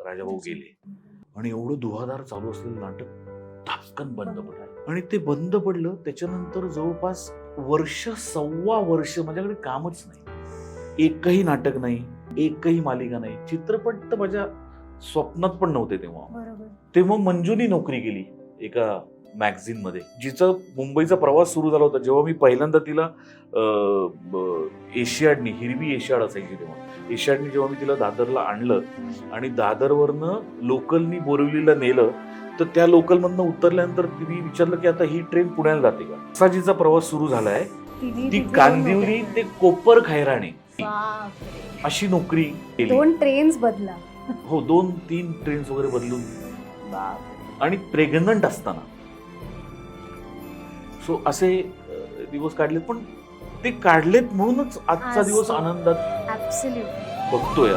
राजाभाऊ गेले आणि एवढं दुहादार चालू असलेलं नाटक धापकन बंद पडलं आणि ते बंद पडलं. त्याच्यानंतर जवळपास वर्ष सव्वा वर्ष माझ्याकडे कामच नाही. एकही नाटक नाही, एकही मालिका नाही. चित्रपट तर माझ्या स्वप्नात पण नव्हते तेव्हा. तेव्हा मंजूनी नोकरी केली एका मॅगझिन मध्ये, जिचा मुंबईचा प्रवास सुरू झाला होता. जेव्हा मी पहिल्यांदा तिला एशियाडनी, हिरवी एशियाड असायची तेव्हा, एशियाडनी जेव्हा मी तिला दादरला आणलं आणि दादरवरनं लोकलनी बोरिवलीला नेलं, तर त्या लोकलमधनं उतरल्यानंतर तिने विचारलं की आता ही ट्रेन पुण्याला जाते का. असा जिचा प्रवास सुरू झालाय, ती कांदिवली ते कोपर खैराणे अशी नोकरी केली. 2 ट्रेन्स बदला. हो, 2-3 ट्रेन्स वगैरे बदलून, आणि प्रेग्नंट असताना. सो असे दिवस काढलेत, पण ते काढलेत म्हणूनच आजचा दिवस आनंदात बघतोय.